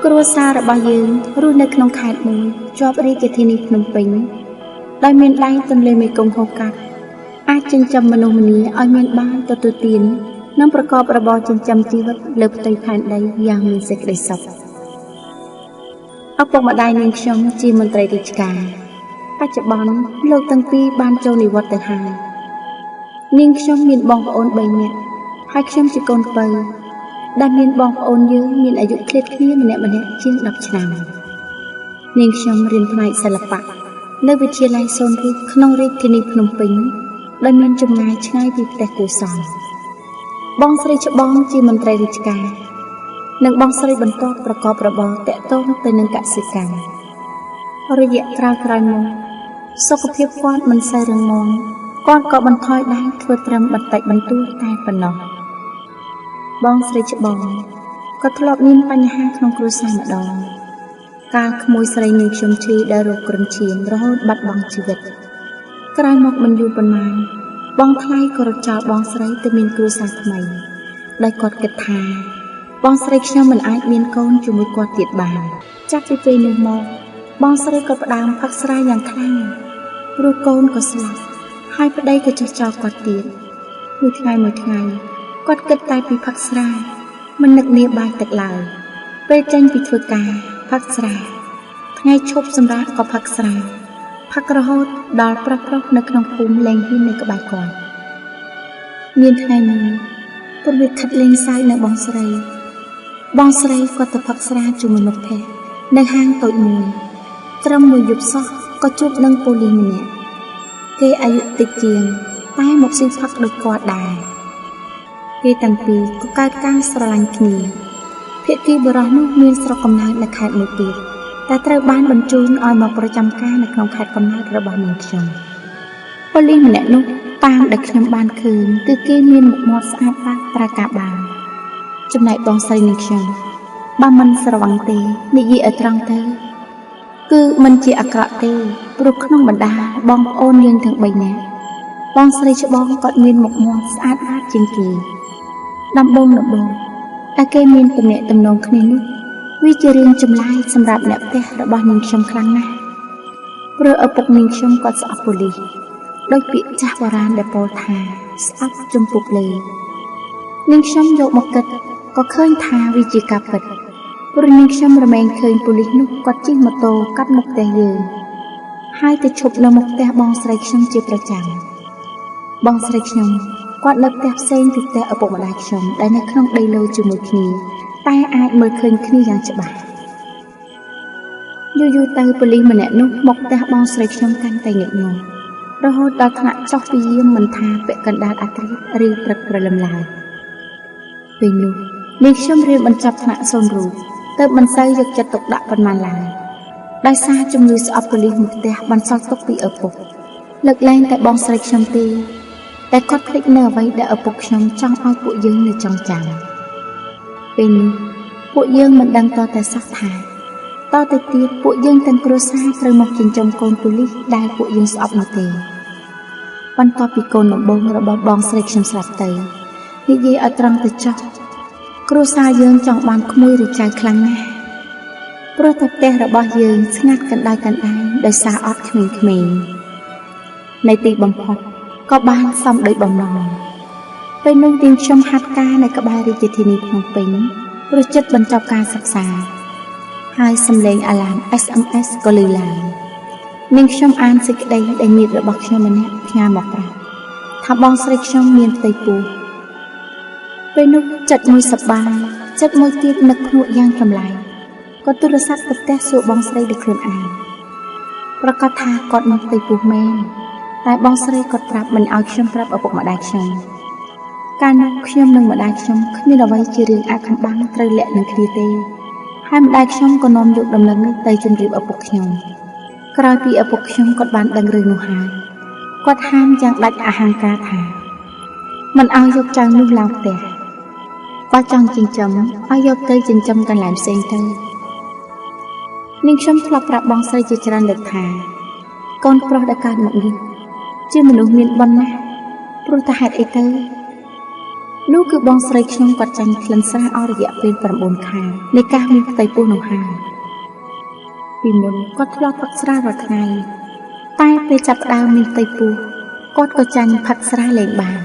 គ្រួសាររបស់យើងរស់នៅក្នុងខេត្តមួយជាប់រាជធានីភ្នំពេញដោយមានដៃទន្លេមេគង្គហូរកាត់អាចចិញ្ចឹមមនុស្សម្នាឲ្យមានបានទទួលទាននិងប្រកបរបរចិញ្ចឹមជីវិតលើផ្ទៃផែនដីយ៉ាងមានសេចក្តីសុខឪពុកម្ដាយនាងខ្ញុំជាមន្ត្រីរាជការបច្ចុប្បន្នលោកទាំងពីរបានចូលនិវត្តន៍ទៅហើយនាងខ្ញុំមានបងប្អូន3នាក់ហើយខ្ញុំជាកូនពៅដែលមានបងប្អូនយើងមានអាយុឃ្លាតគ្នាម្នាក់ជាង10ឆ្នាំនាងខ្ញុំរៀនផ្នែកសិល្បៈនៅវិទ្យាល័យសូនរូបក្នុងរាជធានីភ្នំពេញដែលមានចម្ងាយឆ្ងាយពីផ្ទះគូសង្ឃបងស្រីច្បងជាមន្ត្រីរាជការនិងបងស្រីបន្ទាប់ប្រកបរបរតាក់ទងទៅនឹងកសិកម្មរយៈក្រោយមកសុខភាពគាត់មិនសូវរឹងមាំគាត់ក៏បន្ថយដៃធ្វើត្រឹមបន្តិចបន្តួចតែប៉ុណ្ណោះបងស្រីច្បងក៏ធ្លាប់មានបញ្ហាក្នុងគ្រួសារម្ដងកាលក្មួយស្រីនាងខ្ញុំឈឺដែលរោគគ្រុនឈាមរហូតបាត់បង់ជីវិតក្រោយមកមិនយូរប៉ុន្មានបងថ្លៃក៏រត់ចោលបងស្រីទៅមានគ្រួសារថ្មីដោយគាត់គិតថាបងស្រីខ្ញុំមិនអាចមានកូនជាមួយគាត់ទៀតបានចាប់ពីពេលនោះមកបងស្រីក៏ផ្ដើមផឹកស្រាយ៉ាងខ្លាំងព្រោះកូនក៏ស្លាប់ហើយប្តីក៏ចោះចោលគាត់ទៀតមួយថ្ងៃគាត់គិតតែពីផឹកស្រាមិននឹកនាបាយទឹកឡើយពេលចេញពីធ្វើការផឹកស្រាថ្ងៃឈប់សម្រាកក៏ផឹកស្រាផឹករហូតដល់ប្រុសនៅក្នុងភូមិលែងហ៊ាននៅក្បែរគាត់មានថ្ងៃមួយព្រោះវាខិតលេងសើចនៅបងស្រីគាត់ទៅផឹកស្រាជាមួយមិត្តភក្តិនៅហាងតូចមួយត្រឹមមួយយប់សោះក៏ជួបនឹងប៉ូលីសម្នាក់គេអាយុតិចជាងតែមកស៊ីផឹកដូចគាត់ដែរគេទាំងពីរក៏កើតការស្រឡាញ់គ្នាភាគីបុរសនោះមានស្រុកកំណើតនៅខេត្តមួយទៀតតែត្រូវបានបញ្ជូនឲ្យមកប្រចាំការនៅក្នុងខេត្តកំណើតរបស់នាងខ្ញុំប៉ូលីសម្នាក់នោះតាមដែលខ្ញុំបានឃើញគឺគេមានមុខមាត់ស្អាតបាតប្រើការបានចំណែកបងស្រីនាងខ្ញុំបើមិនស្រវឹងទេនិយាយឲ្យត្រង់ទៅគឺមិនជាអាក្រក់ទេព្រោះក្នុងបណ្ដាបងប្អូនយើងទាំង3នាក់បងស្រីច្បងគាត់មានមុខមាត់ស្អាតបាតជាងគេដំបូងតែគេមានទំនាក់ទំនងគ្នានោះវាជារឿងចម្លែកសម្រាប់អ្នកផ្ទះរបស់នាងខ្ញុំខ្លាំងណាស់ព្រោះឪពុកនាងខ្ញុំគាត់ស្អប់ប៉ូលីសដោយពាក្យចាស់បុរាណដែលពោលថាស្អប់ចំពុកលេនាងខ្ញុំយកមកគិតក៏ឃើញថាវាជាការពិតព្រោះនាងខ្ញុំរមែងឃើញប៉ូលីសនោះគាត់ជិះម៉ូតូកាត់មុខផ្ទះយើងហើយទៅឈប់នៅមុខផ្ទះបងស្រីខ្ញុំជាប្រចាំបងស្រីខ្ញុំគាត់នៅផ្ទះផ្សេងពីផ្ទះឪពុកម្ដាយខ្ញុំដែលនៅក្នុងដីឡូជាមួយគ្នាតែអាចមើលឃើញគ្នាយ៉ាងច្បាស់យូរទៅប៉ូលីសម្នាក់នោះមកផ្ទះបងស្រីខ្ញុំកាន់តែងឹកងល់រហូតដល់ថ្នាក់ចុះពីយាមមិនថាពាក់កណ្ដាលអាត្រាឬព្រឹកព្រលឹមឡើយពេលនោះនាងខ្ញុំរៀនបញ្ចប់ថ្នាក់សូនរូបទើបមិនសូវយកចិត្តទុកដាក់ប៉ុន្មានឡើយដោយសារជំងឺស្អប់ប៉ូលីសមកផ្ទះបន្សល់ទុកពីឪពុកលើកលែងតែបងស្រីខ្ញុំទេតែគាត់ភ្លេចនៅអ្វីដែលឪពុកខ្ញុំចង់ឲ្យពួកយើងនៅចងចាំពេលនេះពួកយើងមិនដឹងតតែសោះថាតទៅទៀតពួកយើងទាំងគ្រួសារត្រូវមកចិញ្ចឹមកូនប៉ូលីសដែលពួកយើងស្អប់នោះទេបន្ទាប់ពីកូនដំបូងរបស់បងស្រីខ្ញុំស្លាប់ទៅនិយាយឲ្យត្រង់ទៅចោះគ្រួសារយើងចង់បានក្មួយឬចៅខ្លាំងណាស់ព្រោះតែផ្ទះរបស់យើងស្ងាត់កណ្ដាលដោយសារអត់ក្មេងៗในទីបំផុតក៏បានសំដោយបំណងពេលនោះនាងខ្ញុំហាត់ការនៅក្បែររាជធានីភ្នំពេញព្រោះចិត្តបញ្ចប់ការសិក្សាហើយសំឡេងអាឡាម SMS ក៏ឮឡើងនាងខ្ញុំអានសេចក្តីដែលញាតិរបស់ខ្ញុំម្នាក់ផ្ញើមកប្រាប់ថាបងស្រីខ្ញុំមានផ្ទៃពោះពេលនោះចិត្តមួយសប្បាយចិត្តមួយទៀតនឹកភ្នួកយ៉ាងចម្លែកក៏ទូរស័ព្ទទៅផ្ទះសួរបងស្រីដោយខ្លួនឯងប្រកាសថាគាត់មានផ្ទៃពោះមែនតែបងស្រីគាត់ប្រាប់មិនឲ្យខ្ញុំប្រាប់ឪពុកម្ដាយខ្ញុំកាលនោះខ្ញុំនិងម្ដាយខ្ញុំគ្មានអ្វីជារឿងអាថ៌កំបាំងត្រូវលាក់នឹងគ្នាទេហើយម្ដាយខ្ញុំក៏នាំយកដំណឹងនេះទៅជម្រាបឪពុកខ្ញុំក្រោយពីឪពុកខ្ញុំគាត់បានដឹងរឿងនោះហើយគាត់ហាមយ៉ាងដាច់អហង្ការថាមិនឲ្យយកចៅនោះឡើងផ្ទះបើចង់ចិញ្ចឹមឲ្យយកទៅចិញ្ចឹមកន្លែងផ្សេងទៅនាងខ្ញុំធ្លាប់ប្រាប់បងស្រីជាច្រើនលើកថាកូនប្រុសដែលកើតមកនេះជាមនុស្សមានបុណ្យណាស់ព្រោះតែហេតុអីទៅ នោះគឺបងស្រីខ្ញុំគាត់ចាញ់ក្លិនស្រាអស់រយៈពេល9 ខែនៃការមានផ្ទៃពោះនោះហើយពីមុនគាត់ធ្លាប់ផឹកស្រារាល់ថ្ងៃតែពេលចាប់ផ្ដើមមានផ្ទៃពោះគាត់ក៏ចាញ់ផឹកស្រាលែងបាន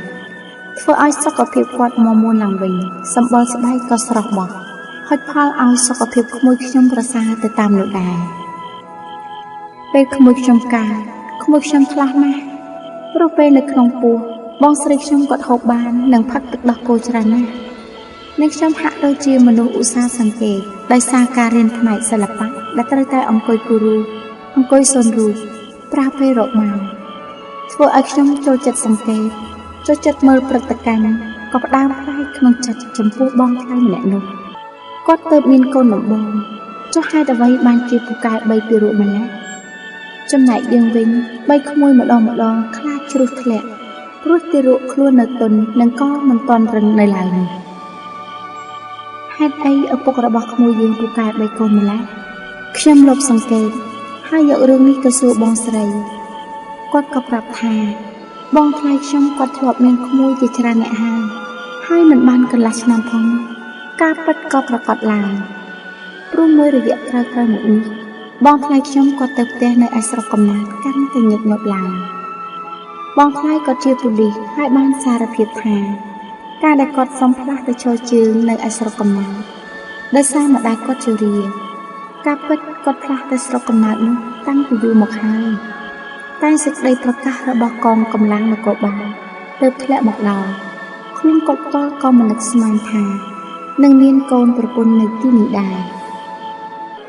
ធ្វើឲ្យសុខភាពគាត់មាំមួនឡើងវិញសម្បល់ស្បែកក៏ស្រស់បោះហុចផលឲ្យសុខភាពក្មួយខ្ញុំប្រសើរទៅតាមនោះដែរពេលក្មួយខ្ញុំកើតក្មួយខ្ញុំខ្លះណាស់ព្រោះពេលនៅក្នុងពោះបងស្រីខ្ញុំគាត់ហូបបាននិងផឹកទឹកដោះគោច្រើនណាស់និងខ្ញុំហាក់ដូចជាមនុស្សឧស្សាហ៍សង្កេតដោយសារការរៀនផ្នែកសិល្បៈដែលត្រូវតែអង្គុយគូររូបអង្គុយសូនរូបប្រើពេលរកម៉ោងធ្វើឲ្យខ្ញុំចូលចិត្តសង្កេតចូលចិត្តមើលព្រឹត្តិការណ៍ក៏ផ្ដើមផ្លែកក្នុងចិត្តចំពោះបងថ្លៃម្នាក់នោះគាត់ទៅមានកូនដំបងចុះហេតុអ្វីបានជាពូកែ3ពីរកម្ល៉េះចំណែកយើងវិញ3ក្មួយម្ដងខ្លាចជ្រុះធ្លាក់ព្រោះទារកខ្លួននៅទន់និងក៏មិនទាន់រឹងនៅឡើយនោះហេតុអីឪពុករបស់ក្មួយយើងពូកែ3កូនម្ល៉េះខ្ញុំលបសង្កេតហើយយករឿងនេះទៅសួរបងស្រីគាត់ក៏ប្រាប់ថាបងថ្លៃខ្ញុំគាត់ធ្លាប់មានក្មួយជាច្រើនអ្នកហើយមិនបានកន្លះឆ្នាំផងការពិតក៏ប្រកាសឡើងព្រោះមួយរយៈក្រោយៗមកនេះបងថ្លៃខ្ញុំគាត់ទៅផ្ទះនៅឯស្រុកកំណើតកាន់តែញឹកញាប់ឡើងបងថ្លៃគាត់ជាប៉ូលីសហើយបានសារភាពថាការដែលគាត់សុំផ្លាស់ទៅចូលជើងនៅឯស្រុកកំណើតដោយសារម្ដាយគាត់ជរាការពិតគាត់ផ្លាស់ទៅស្រុកកំណើតនោះតាំងពីយូរមកហើយតែសេចក្តីប្រកាសរបស់កងកម្លាំងនគរបាលទើបធ្លាក់មកដល់ខ្ញុំគាត់ផ្ទាល់ក៏មិននឹកស្មានថានឹងមានកូនប្រពន្ធនៅទីនេះដែរ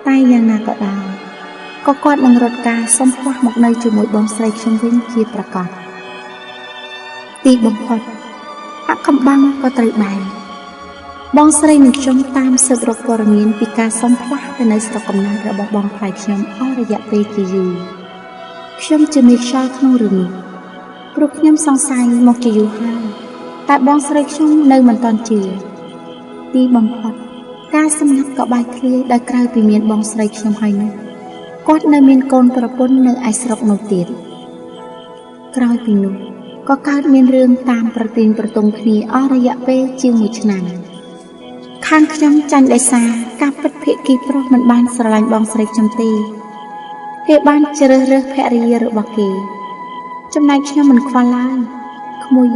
តែយ៉ាងណាក៏ដោយក៏គាត់នឹងរត់ការសុំផ្លាស់មកនៅជាមួយបងស្រីខ្ញុំវិញជាប្រកាសទីបំផុតអាកំបាំងក៏ត្រូវបានបងស្រីនិងខ្ញុំតាមស៊ើបរកព័ត៌មានពីការសុំផ្លាស់ទៅនៅស្រុកកំណើតរបស់បងថ្លៃខ្ញុំអស់រយៈពេលជាយូរខ្ញុំជាមេខ្យល់ក្នុងរឿងនេះព្រោះខ្ញុំសង្ស័យមកជាយូរហើយតែបងស្រីខ្ញុំនៅមិនទាន់ជឿទីបំផុតការសម្ងាត់ក៏បែកធ្លាយដោយក្រៅពីមានបងស្រីខ្ញុំហើយនោះគាត់នៅមានកូនប្រពន្ធនៅឯស្រុកនោះទៀតក្រោយពីនោះក៏កើតមានរឿងតាមប្រទីនប្រទង់គ្នាអស់រយៈពេលជាង1 ឆ្នាំខាងខ្ញុំចាញ់ដោយសារការពិតភាគីប្រុសមិនបានស្រឡាញ់បងស្រីខ្ញុំទេគេបានជ្រើសរើសភរិយារបស់គេចំណែកខ្ញុំមិនខ្វល់ឡើយក្មួយ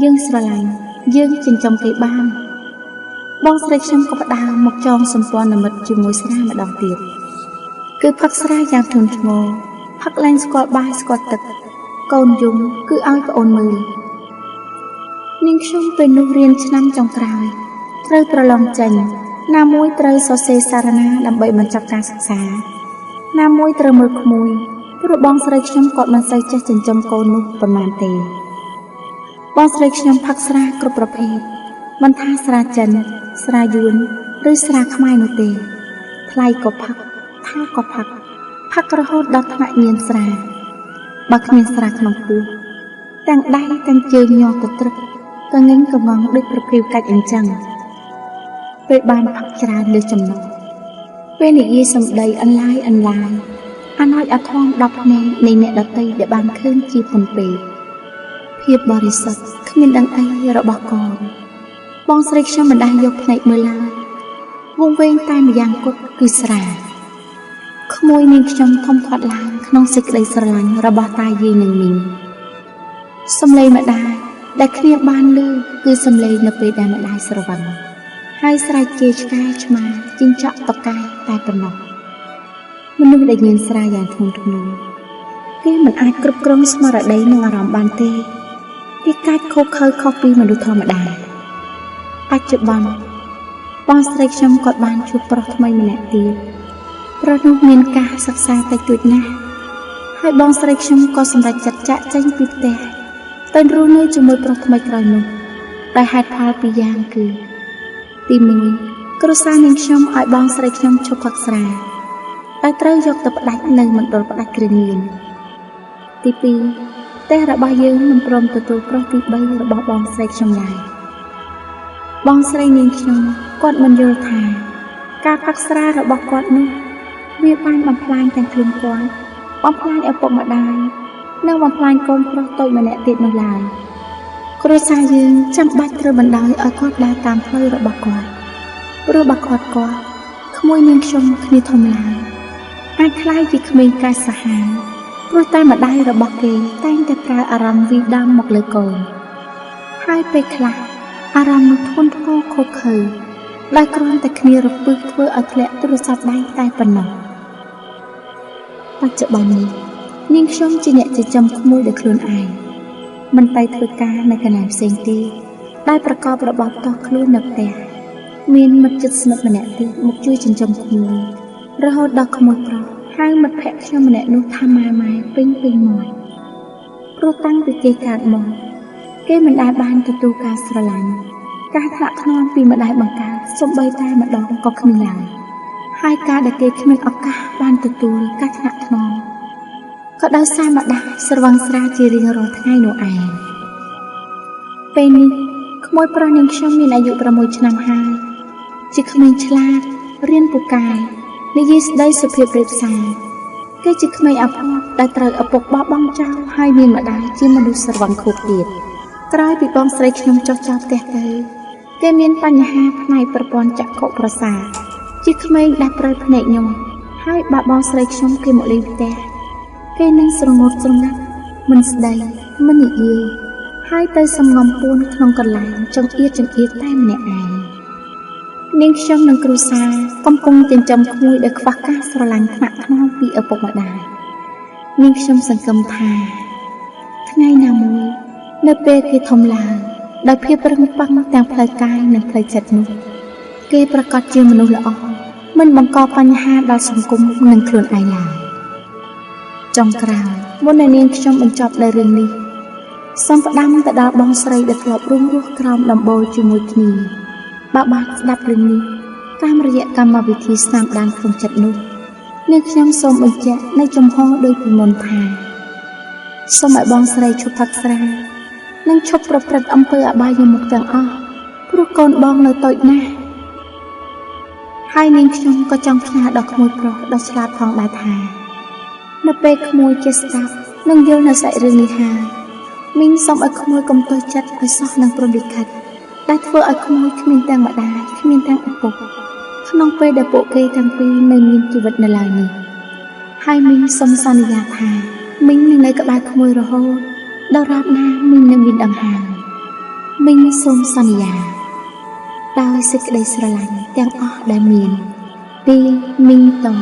យើងស្រឡាញ់យើងចិញ្ចឹមគេបានបងស្រីខ្ញុំក៏ផ្ដើមមកចងសម្ព័ន្ធមិត្តជាមួយស្រាម្ដងទៀតគឺផឹកស្រាយ៉ាងធ្ងន់ធ្ងរផឹកឡើងស្គាល់បាយស្គាល់ទឹកកូនយំគឺឲ្យប្អូនមើលនាងខ្ញុំពេលនោះរៀនឆ្នាំចុងក្រោយត្រូវប្រឡងចេញណាមួយត្រូវសរសេរសារណាដើម្បីបញ្ចប់ការសិក្សាណាមួយត្រូវមើលក្មួយព្រោះបងស្រីខ្ញុំគាត់មិនសូវចេះចិញ្ចឹមកូននោះប៉ុន្មានទេបងស្រីខ្ញុំផឹកស្រាគ្រប់ប្រភេទមិនថាស្រាចិនស្រាយួនឬស្រាខ្មែរនោះទេថ្លៃក៏ផឹកថាក៏ផឹករហូតដល់ថ្នាក់ញៀនស្រាបើគ្មានស្រាក្នុងពោះទាំងដៃទាំងជើងញ័រទៅត្រឹកក៏ងឹងកងងដូចប្រភេទកាច់អញ្ចឹងពេលបានផឹកច្រើនលើចំណុចពេលនិយាយសម្ដីអន្លាយអាណោចអាធំ10ភ្នែកនៃអ្នកដតីដែលបានឃើញជាពន់ពេកភាពបរិសុទ្ធគ្មានដឹងអីរបស់កូនបងស្រីខ្ញុំមិនដាស់យកភ្នែកមើលឡើយវងវែងតែម្យ៉ាងគត់គឺស្រាក្មួយនាងខ្ញុំធំធាត់ឡើងក្នុងសេចក្តីស្រឡាញ់របស់តាយាយនិងមីងសំឡេងម្ដាយដែលគ្នាបានលើគឺសំឡេងនៅពេលដែលម្ដាយស្រវឹងហើយស្រែកជេរឆ្កែឆ្មាជីងចក់តកែតែប៉ុណ្ណោះមនុស្សដែលញៀនស្រាយ៉ាងធ្ងន់ធ្ងរគេមិនអាចគ្រប់គ្រងស្មារតីនិងអារម្មណ៍បានទេគេកាចខុសខើខុសពីមនុស្សធម្មតាបច្ចុប្បន្នបងស្រីខ្ញុំគាត់បានជួបប្រុសថ្មីម្នាក់ទៀតប្រុសនោះមានការសិក្សាតិចតួចណាស់ហើយបងស្រីខ្ញុំក៏សម្រេចចាត់ចាក់ចេញពីផ្ទះទៅរស់នៅជាមួយប្រុសថ្មីក្រោយនោះដោយហេតុផលពីរយ៉ាងគឺទី1គ្រួសារនាងខ្ញុំឲ្យបងស្រីខ្ញុំឈប់ផឹកស្រាតែត្រូវយកទៅផ្ដាច់នៅមណ្ឌលផ្ដាច់គ្រឿងញៀនទី2ផ្ទះរបស់យើងមិនព្រមទទួលប្រុសទី3របស់បងស្រីខ្ញុំឡើយបងស្រីនាងខ្ញុំគាត់មិនយល់ថាការផឹកស្រារបស់គាត់នោះវាបានបំផ្លាញទាំងខ្លួនគាត់បំផ្លាញឪពុកម្ដាយនិងបំផ្លាញកូនប្រុសតូចម្នាក់ទៀតនោះឡើយគ គ្រួសារយើងចាំបាច់ត្រូវបណ្ដោយឲ្យគាត់ដើរតាមផ្លូវរបស់គាត់ព្រោះបើគាត់ក្មួយនាងខ្ញុំគ្នាធំឡើងអាចខ្លាយជាក្មេងកាយសាហាវព្រោះតែម្ដាយរបស់គេតែងតែប្រើអារម្មណ៍វិដំមកលើកូនហើយពេលខ្លះអារម្មណ៍នោះធ្ងន់ធ្ងរខុសខើដោយគ្រាន់តែគ្នារពឹសធ្វើឲ្យធ្លាក់ទូរស័ព្ទដៃតែប៉ុណ្ណោះបច្ចុប្បន្ននេះនាងខ្ញុំជាអ្នកចិញ្ចឹមក្មួយដោយខ្លួនឯងមិនទៅធ្វើការនៅកន្លែងផ្សេងទៀតដែលប្រកបរបរផ្ទាល់ខ្លួននៅផ្ទះមានមិត្តជិតស្និទ្ធម្នាក់ទៀតមកជួយចិញ្ចឹមក្មួយរហូតដល់ក្មួយប្រុសហៅមិត្តភក្តិខ្ញុំម្នាក់នោះថាម៉ែពេញមកព្រោះតាំងពីគេកើតមកគេមិនដែលបានទទួលការស្រឡាញ់ការថ្នាក់ថ្នមពីម្ដាយបង្កើតសូម្បីតែម្ដងក៏គ្មានឡើយហើយការដែលគេគ្មានឱកាសបានទទួលការថ្នាក់ថ្នមក៏ដោយសារម្ដាយស្រវឹងស្រាជារៀងរាល់ថ្ងៃនោះឯងពេលនេះក្មួយប្រុសនាងខ្ញុំមានអាយុ6ឆ្នាំហើយជាក្មេងឆ្លាតរៀនពូកែនិយាយស្ដីសុភាពរាបសារគេជាក្មេងអភ័ព្វដែលត្រូវឪពុកបោះបង់ចោលហើយមានម្ដាយជាមនុស្សស្រវឹងខួបទៀតក្រោយពីបងស្រីខ្ញុំចុះចោលផ្ទះទៅគេមានបញ្ហាផ្នែកប្រព័ន្ធចក្ខុប្រសាទជាក្មេងដែលព្រើភ្នែកញ័រហើយបាក់បងស្រីខ្ញុំគេមកលេងផ្ទះគេនឹងស្រងត់ស្រងាត់មិនស្ដីមិននិយាយហើយទៅសំងំពួនក្នុងកន្លែងចង្អៀតតែម្នាក់ឯងនាងខ្ញុំនិងគ្រួសារកំពុងចិញ្ចឹមក្មួយដែលខ្វះការស្រឡាញ់ថ្នាក់ថ្នមពីឪពុកម្ដាយនាងខ្ញុំសង្ឃឹមថាថ្ងៃណាមួយនៅពេលគេធំឡើងដោយភាពរឹងប៉ឹងទាំងផ្លូវកាយនិងផ្លូវចិត្តនោះគេប្រកាសជាមនុស្សល្អមិនបង្កបញ្ហាដល់សង្គមនិងខ្លួនឯងឡើយចុងក្រោយមុននឹងនាងខ្ញុំបញ្ចប់នៅរឿងនេះសូមផ្ដាំទៅដល់បងស្រីដែលធ្លាប់រួមរស់ក្រោមដំបូលជាមួយគ្នាបើបានស្ដាប់រឿងនេះតាមរយៈកម្មវិធីស្នាមដានក្នុងចិត្តនោះនាងខ្ញុំសូមបញ្ជាក់នៅចំហដោយពីមុនថាសូមឲ្យបងស្រីឈប់ផឹកស្រានិងឈប់ប្រព្រឹត្តអំពើអបាយមុខទាំងអស់ព្រោះកូនបងនៅតូចណាស់ហើយនាងខ្ញុំក៏ចង់ផ្ញើដល់ក្មួយប្រុសដ៏ឆ្លាតផងដែរថានៅពេលក្មួយចេះស្ដាប់និងយល់នៅសាច់រឿងនេះហើយមីងសូមឲ្យក្មួយកុំទោសចិត្តឲ្យសោះនឹងព្រំលិខិតដែលធ្វើឲ្យក្មួយគ្មានទាំងម្ដាយគ្មានទាំងឪពុកក្នុងពេលដែលពួកគេទាំងពីរនៅមានជីវិតនៅឡើយនេះហើយមីងសូមសន្យាថាមីងនឹងនៅក្បែរក្មួយរហូតដល់រាបណាមីងនៅមានដង្ហើមមីងសូមសន្យាដោយសេចក្តីស្រឡាញ់ទាំងអស់ដែលមានពីមីងតូ